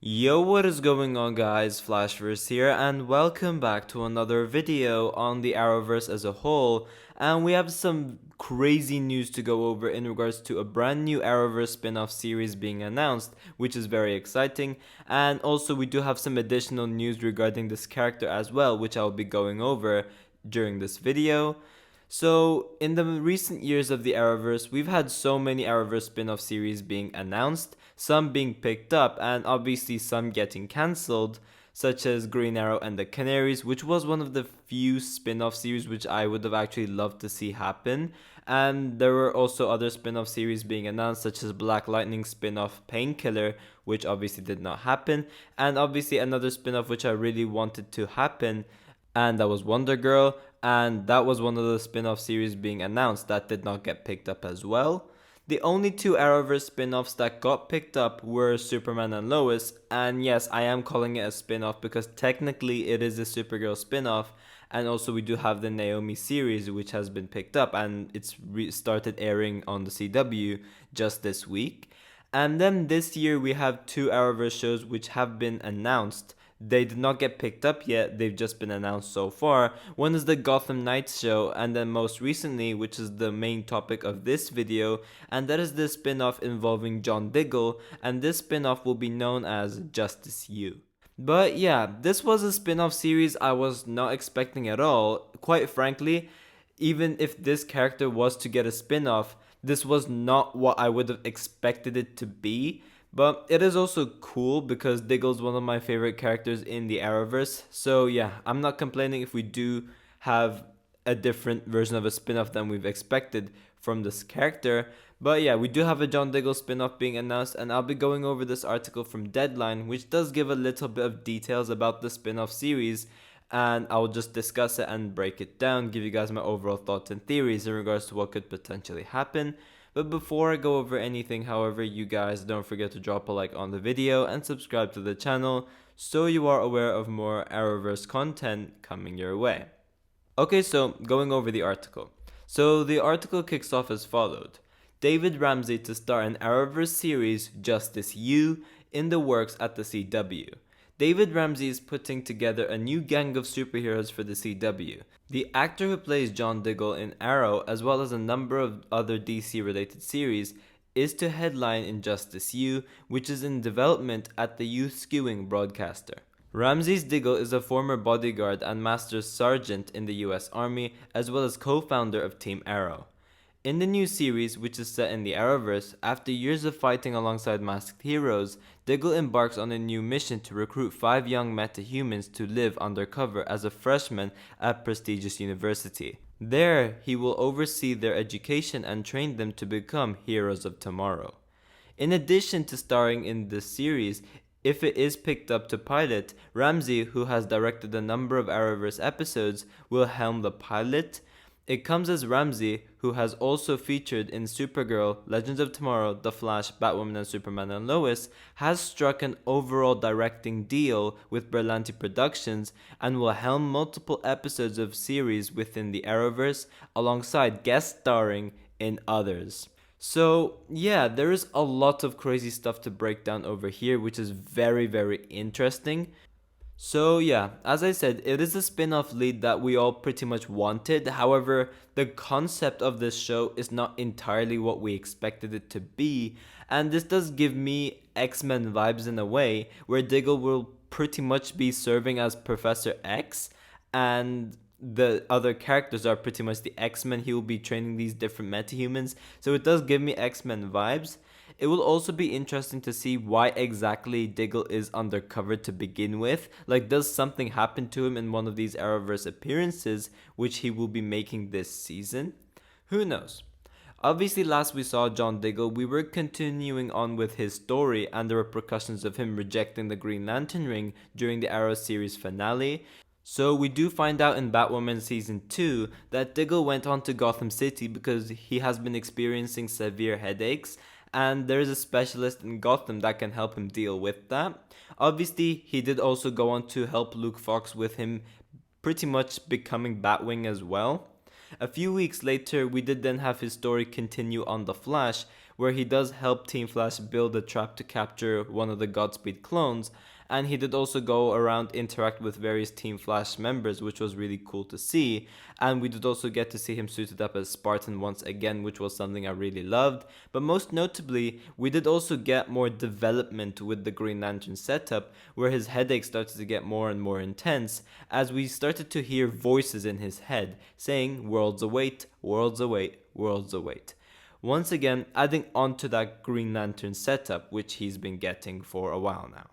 Yo, what is going on guys, Flashverse here, and welcome back to another video on the Arrowverse as a whole, and we have some crazy news to go over in regards to a brand new Arrowverse spin-off series being announced, which is very exciting, and also we do have some additional news regarding this character as well, which I'll be going over during this video. So, in the recent years of the Arrowverse, we've had so many Arrowverse spin-off series being announced, some being picked up, and obviously some getting cancelled, such as Green Arrow and the Canaries, which was one of the few spin-off series which I would have actually loved to see happen. And there were also other spin-off series being announced, such as Black Lightning spin-off Painkiller, which obviously did not happen, and obviously another spin-off which I really wanted to happen, and that was Wonder Girl, and that was one of the spin-off series being announced that did not get picked up as well. The only two Arrowverse spin-offs that got picked up were Superman and Lois, and yes, I am calling it a spin-off because technically it is a Supergirl spin-off, and also we do have the Naomi series which has been picked up and it's started airing on the CW just this week. And then this year we have two Arrowverse shows which have been announced. They did not get picked up yet, they've just been announced so far. One is the Gotham Knights show, and then most recently, which is the main topic of this video, and that is the spin-off involving John Diggle, and this spin-off will be known as Justice U. But yeah, this was a spin-off series I was not expecting at all. Quite frankly, even if this character was to get a spin-off, this was not what I would have expected it to be. But it is also cool because Diggle's one of my favorite characters in the Arrowverse. So yeah, I'm not complaining if we do have a different version of a spin-off than we've expected from this character. But yeah, we do have a John Diggle spin-off being announced, and I'll be going over this article from Deadline, which does give a little bit of details about the spin-off series, and I'll just discuss it and break it down, give you guys my overall thoughts and theories in regards to what could potentially happen. But before I go over anything, however, you guys don't forget to drop a like on the video and subscribe to the channel so you are aware of more Arrowverse content coming your way. Okay, so going over the article. So the article kicks off as followed. David Ramsey to star in Arrowverse series Justice U in the works at the CW. David Ramsey is putting together a new gang of superheroes for the CW. The actor who plays John Diggle in Arrow, as well as a number of other DC-related series, is to headline in Justice U, which is in development at the Youth Skewing broadcaster. Ramsey's Diggle is a former bodyguard and master sergeant in the US Army, as well as co-founder of Team Arrow. In the new series, which is set in the Arrowverse, after years of fighting alongside masked heroes, Diggle embarks on a new mission to recruit 5 young metahumans to live undercover as a freshman at prestigious university. There, he will oversee their education and train them to become heroes of tomorrow. In addition to starring in this series, if it is picked up to pilot, Ramsey, who has directed a number of Arrowverse episodes, will helm the pilot. It comes as Ramsey, who has also featured in Supergirl, Legends of Tomorrow, The Flash, Batwoman and Superman and Lois, has struck an overall directing deal with Berlanti Productions and will helm multiple episodes of series within the Arrowverse alongside guest starring in others. So yeah, there is a lot of crazy stuff to break down over here, which is very interesting. So yeah, as I said, it is a spin-off lead that we all pretty much wanted. However, the concept of this show is not entirely what we expected it to be, and this does give me X-Men vibes in a way, where Diggle will pretty much be serving as Professor X, and the other characters are pretty much the X-Men. He will be training these different metahumans, so it does give me X-Men vibes. It will also be interesting to see why exactly Diggle is undercover to begin with. Like, does something happen to him in one of these Arrowverse appearances, which he will be making this season? Who knows? Obviously, last we saw John Diggle, we were continuing on with his story and the repercussions of him rejecting the Green Lantern ring during the Arrow series finale. So we do find out in Batwoman Season 2 that Diggle went on to Gotham City because he has been experiencing severe headaches, and there is a specialist in Gotham that can help him deal with that. Obviously, he did also go on to help Luke Fox with him pretty much becoming Batwing as well. A few weeks later, we did then have his story continue on The Flash, where he does help Team Flash build a trap to capture one of the Godspeed clones, and he did also go around interact with various Team Flash members, which was really cool to see. And we did also get to see him suited up as Spartan once again, which was something I really loved. But most notably, we did also get more development with the Green Lantern setup, where his headache started to get more and more intense as we started to hear voices in his head saying, "Worlds await, worlds await, worlds await." Once again, adding on to that Green Lantern setup, which he's been getting for a while now.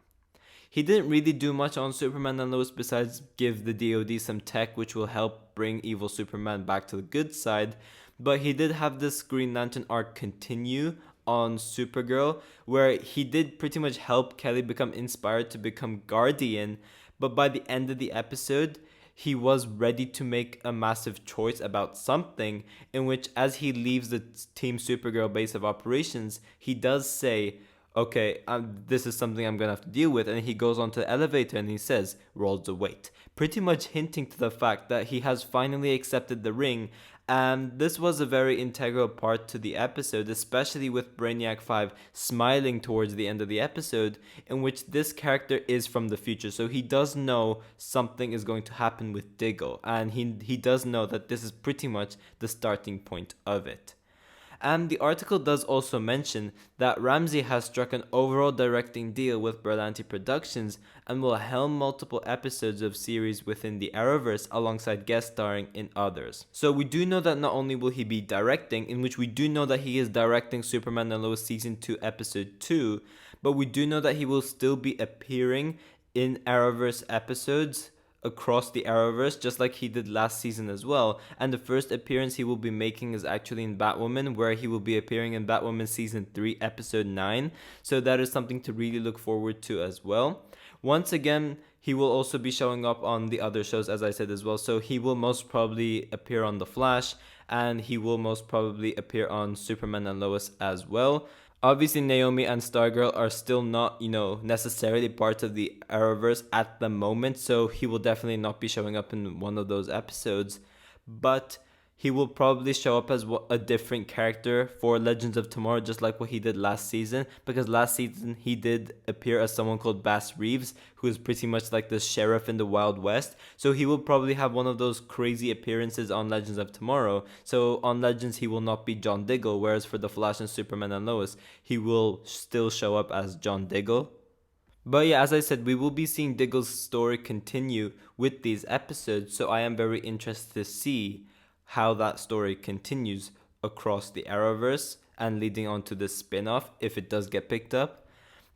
He didn't really do much on Superman and Lois besides give the DoD some tech which will help bring evil Superman back to the good side, but he did have this Green Lantern arc continue on Supergirl, where he did pretty much help Kelly become inspired to become Guardian, but by the end of the episode, he was ready to make a massive choice about something, in which as he leaves the Team Supergirl base of operations, he does say, "Okay, this is something I'm gonna have to deal with," and he goes onto the elevator and he says, "Worlds await," pretty much hinting to the fact that he has finally accepted the ring. And this was a very integral part to the episode, especially with Brainiac 5 smiling towards the end of the episode, in which this character is from the future, so he does know something is going to happen with Diggle, and he does know that this is pretty much the starting point of it. And the article does also mention that Ramsey has struck an overall directing deal with Berlanti Productions and will helm multiple episodes of series within the Arrowverse alongside guest starring in others. So we do know that not only will he be directing, in which we do know that he is directing Superman and Lois Season 2 Episode 2, but we do know that he will still be appearing in Arrowverse episodes across the Arrowverse, just like he did last season as well. And the first appearance he will be making is actually in Batwoman, where he will be appearing in Batwoman Season 3, Episode 9. So that is something to really look forward to as well. Once again, he will also be showing up on the other shows, as I said as well. So he will most probably appear on The Flash, and he will most probably appear on Superman and Lois as well. Obviously, Naomi and Stargirl are still not, necessarily part of the Arrowverse at the moment, so he will definitely not be showing up in one of those episodes. But he will probably show up as a different character for Legends of Tomorrow, just like what he did last season, because last season he did appear as someone called Bass Reeves, who is pretty much like the sheriff in the Wild West. So he will probably have one of those crazy appearances on Legends of Tomorrow. So on Legends, he will not be John Diggle, whereas for The Flash and Superman and Lois, he will still show up as John Diggle. But yeah, as I said, we will be seeing Diggle's story continue with these episodes, so I am very interested to see how that story continues across the Arrowverse and leading on to the spin-off if it does get picked up.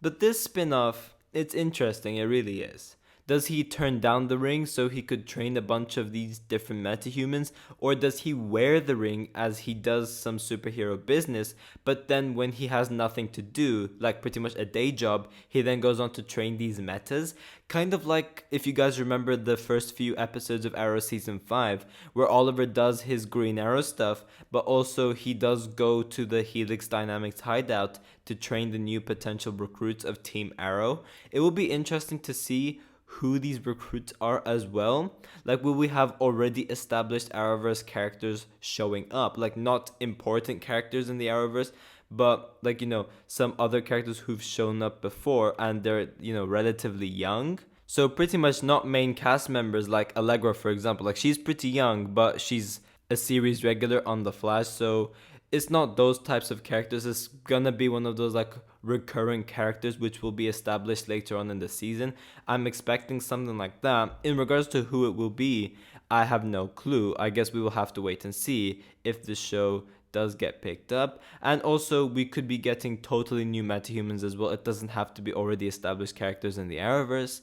But this spin-off, it's interesting, it really is. Does he turn down the ring so he could train a bunch of these different metahumans? Or does he wear the ring as he does some superhero business, but then when he has nothing to do, like pretty much a day job, he then goes on to train these metas? Kind of like, if you guys remember the first few episodes of Arrow Season 5, where Oliver does his Green Arrow stuff, but also he does go to the Helix Dynamics hideout to train the new potential recruits of Team Arrow. It will be interesting to see who these recruits are as well. Like, will we have already established Arrowverse characters showing up? Like, not important characters in the Arrowverse, but like, some other characters who've shown up before and they're, relatively young. So pretty much not main cast members like Allegra, for example. Like, she's pretty young, but she's a series regular on The Flash, so it's not those types of characters. It's gonna be one of those like recurring characters which will be established later on in the season. I'm expecting something like that. In regards to who it will be, I have no clue. I guess we will have to wait and see if the show does get picked up. And also, we could be getting totally new metahumans as well. It doesn't have to be already established characters in the Arrowverse.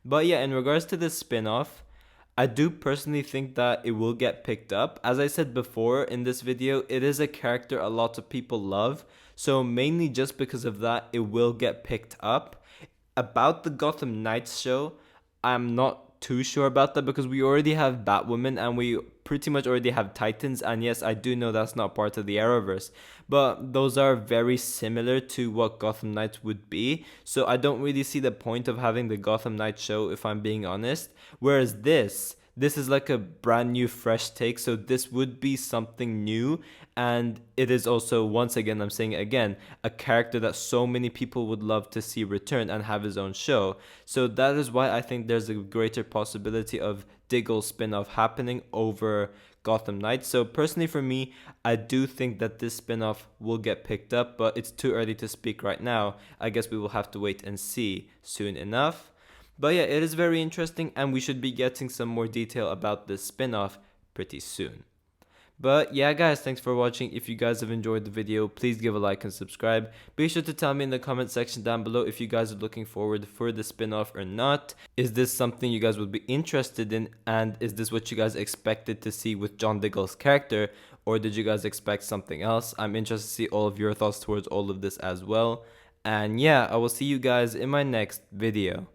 But yeah, in regards to this spin-off, I do personally think that it will get picked up. As I said before in this video, it is a character a lot of people love. So mainly just because of that, it will get picked up. About the Gotham Knights show, I'm not too sure about that because we already have Batwoman and we pretty much already have Titans. And yes, I do know that's not part of the Arrowverse, but those are very similar to what Gotham Knights would be. So I don't really see the point of having the Gotham Knights show, if I'm being honest. Whereas this this is like a brand new fresh take, so this would be something new. And it is also, once again, I'm saying it again, a character that so many people would love to see return and have his own show. So that is why I think there's a greater possibility of Diggle spin-off happening over Gotham Knights. So personally for me, I do think that this spin-off will get picked up, but it's too early to speak right now. I guess we will have to wait and see soon enough. But yeah, it is very interesting, and we should be getting some more detail about this spin-off pretty soon. But yeah guys, thanks for watching. If you guys have enjoyed the video, please give a like and subscribe. Be sure to tell me in the comment section down below if you guys are looking forward for the spin-off or not. Is this something you guys would be interested in, and is this what you guys expected to see with John Diggle's character, or did you guys expect something else? I'm interested to see all of your thoughts towards all of this as well. And yeah, I will see you guys in my next video.